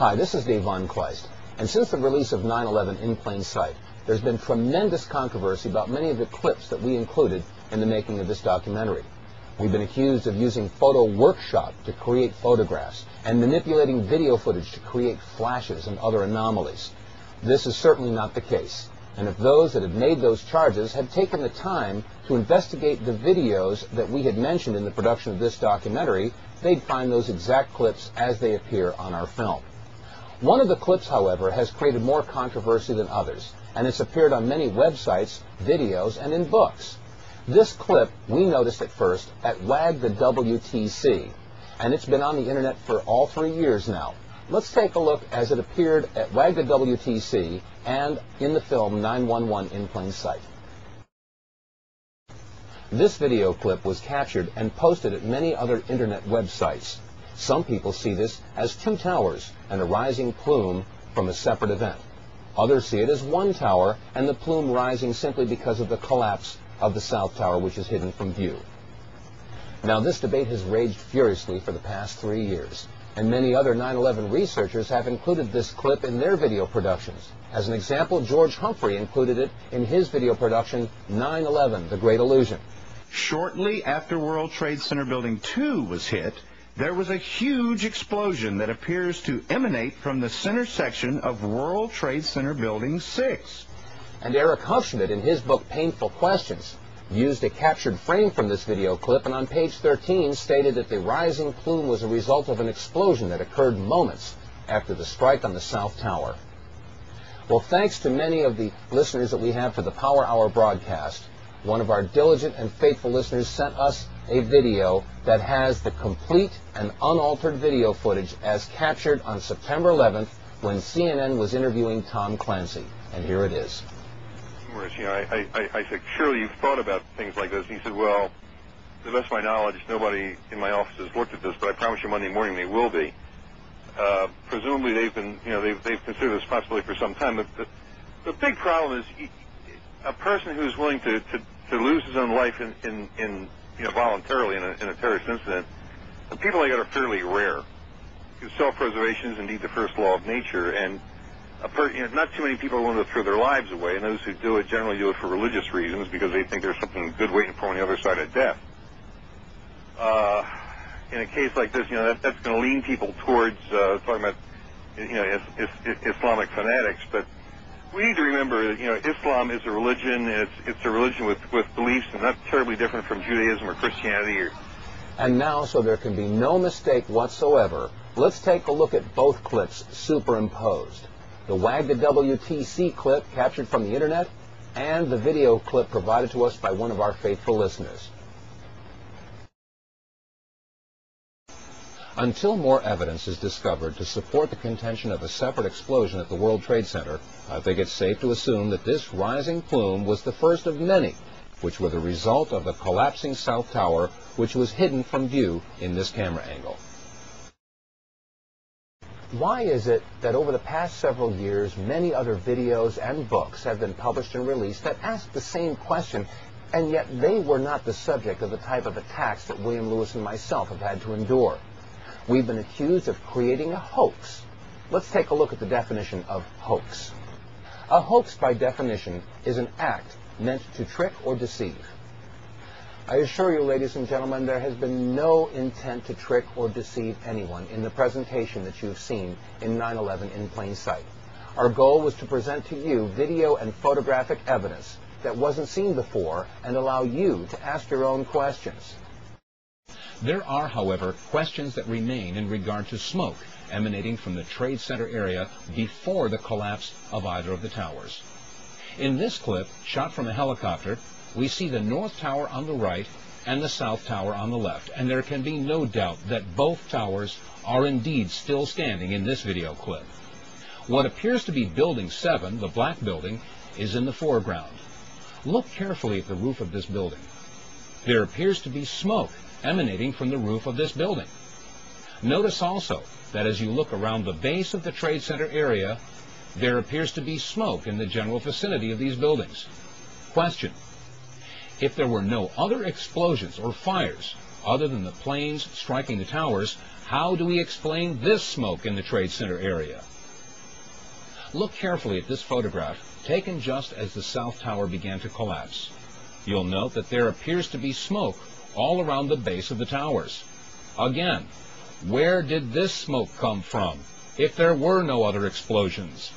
Hi, this is Dave vonKleist, and since the release of 9/11 in Plain Sight, there's been tremendous controversy about many of the clips that we included in the making of this documentary. We've been accused of using Photo Workshop to create photographs and manipulating video footage to create flashes and other anomalies. This is certainly not the case, and if those that had made those charges had taken the time to investigate the videos that we had mentioned in the production of this documentary, they'd find those exact clips as they appear on our film. One of the clips, however, has created more controversy than others, and it's appeared on many websites, videos, and in books. This clip we noticed at first at WAG the WTC, and it's been on the internet for all 3 years now. Let's take a look as it appeared at WAG the WTC and in the film 9/11 in Plain Sight. This video clip was captured and posted at many other internet websites. Some people see this as two towers and a rising plume from a separate event. Others see it as one tower and the plume rising simply because of the collapse of the South Tower, which is hidden from view. Now, this debate has raged furiously for the past 3 years, and many other 9/11 researchers have included this clip in their video productions. As an example, George Humphrey included it in his video production, 9/11, The Great Illusion. Shortly after World Trade Center Building 2 was hit, there was a huge explosion that appears to emanate from the center section of World Trade Center Building 6. And Eric Hufschmidt, in his book Painful Questions, used a captured frame from this video clip, and on page 13 stated that the rising plume was a result of an explosion that occurred moments after the strike on the South Tower. Well, thanks to many of the listeners that we have for the Power Hour broadcast, one of our diligent and faithful listeners sent us a video that has the complete and unaltered video footage as captured on September 11th when CNN was interviewing Tom Clancy. And here it is. You know, I said, surely you've thought about things like this. And he said, well, to the best of my knowledge, nobody in my office has looked at this, but I promise you Monday morning they will be. Presumably they've been, you know, they've considered this possibility for some time. But the big problem is a person who's willing to lose his own life in you know, voluntarily in a terrorist incident, the people like that are fairly rare. Because self-preservation is indeed the first law of nature, and you know, not too many people are willing to throw their lives away, and those who do it generally do it for religious reasons because they think there's something good waiting for on the other side of death. In a case like this, you know, that's going to lean people towards talking about, you know, Islamic fanatics, but we need to remember that, you know, Islam is a religion, and it's a religion with beliefs and not terribly different from Judaism or Christianity. And now, so there can be no mistake whatsoever, let's take a look at both clips superimposed. The WAG the WTC clip captured from the internet and the video clip provided to us by one of our faithful listeners. Until more evidence is discovered to support the contention of a separate explosion at the World Trade Center, I think it's safe to assume that this rising plume was the first of many, which were the result of the collapsing South Tower, which was hidden from view in this camera angle. Why is it that over the past several years, many other videos and books have been published and released that ask the same question, and yet they were not the subject of the type of attacks that William Lewis and myself have had to endure? We've been accused of creating a hoax. Let's take a look at the definition of hoax. A hoax, by definition, is an act meant to trick or deceive. I assure you, ladies and gentlemen, there has been no intent to trick or deceive anyone in the presentation that you've seen in 9/11 in Plain Sight. Our goal was to present to you video and photographic evidence that wasn't seen before and allow you to ask your own questions. There are, however, questions that remain in regard to smoke emanating from the Trade Center area before the collapse of either of the towers. In this clip, shot from a helicopter, we see the North Tower on the right and the South Tower on the left, and there can be no doubt that both towers are indeed still standing in this video clip. What appears to be Building 7, the black building, is in the foreground. Look carefully at the roof of this building. There appears to be smoke emanating from the roof of this building. Notice also that as you look around the base of the Trade Center area, there appears to be smoke in the general vicinity of these buildings. Question: if there were no other explosions or fires, Other than the planes striking the towers, how do we explain this smoke in the Trade Center area? Look carefully at this photograph, taken just as the South Tower began to collapse. You'll note that there appears to be smoke all around the base of the towers. Again, where did this smoke come from, if there were no other explosions?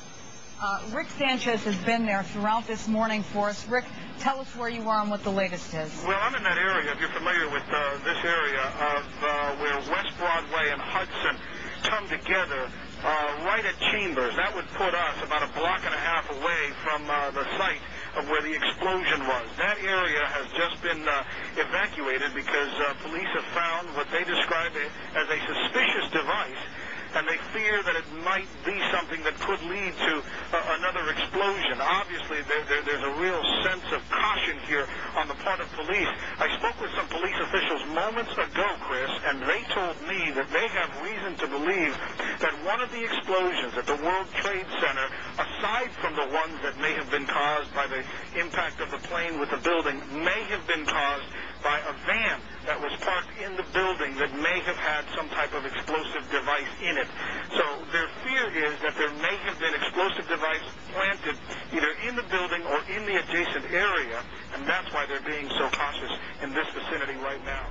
Rick Sanchez has been there throughout this morning for us. Rick, tell us where you are and what the latest is. Well, I'm in that area, if you're familiar with this area, of where West Broadway and Hudson come together, right at Chambers. That would put us about a block and a half away from the site of where the explosion was. That area has just been evacuated because police have found what they describe as a suspicious device, and they fear that it might be something that could lead to another explosion. Obviously, there's a real sense of caution here on the part of police. I spoke with some police officials moments ago, Chris, and they told me that they have reason to believe that one of the explosions at the World Trade Center, aside from the ones that may have been caused by the impact of the plane with the building, may have been caused by a van that was parked in the building that may have had some type of explosive device in it. So their fear is that there may have been explosive device planted either in the building or in the adjacent area, and that's why they're being so cautious in this vicinity right now.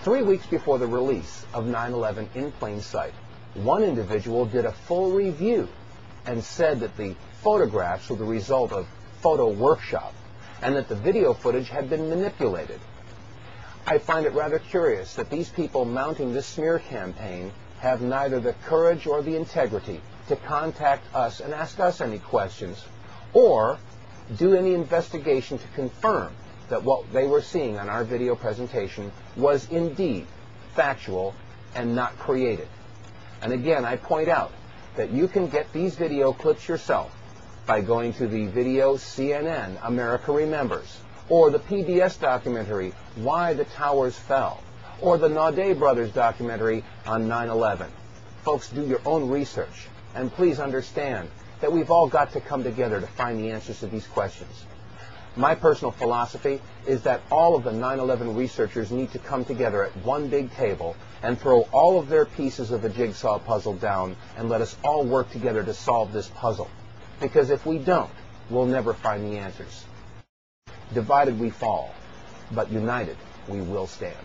3 weeks before the release of 9/11 in plain sight, one individual did a full review and said that the photographs were the result of photo workshop and that the video footage had been manipulated. I find it rather curious that these people mounting this smear campaign have neither the courage or the integrity to contact us and ask us any questions or do any investigation to confirm that what they were seeing on our video presentation was indeed factual and not created. And again, I point out that you can get these video clips yourself by going to the video CNN America Remembers, or the PBS documentary Why the Towers Fell, or the Naudet Brothers documentary on 9/11. Folks, do your own research, and please understand that we've all got to come together to find the answers to these questions. My personal philosophy is that all of the 9/11 researchers need to come together at one big table and throw all of their pieces of the jigsaw puzzle down and let us all work together to solve this puzzle. Because if we don't, we'll never find the answers. Divided we fall, but united we will stand.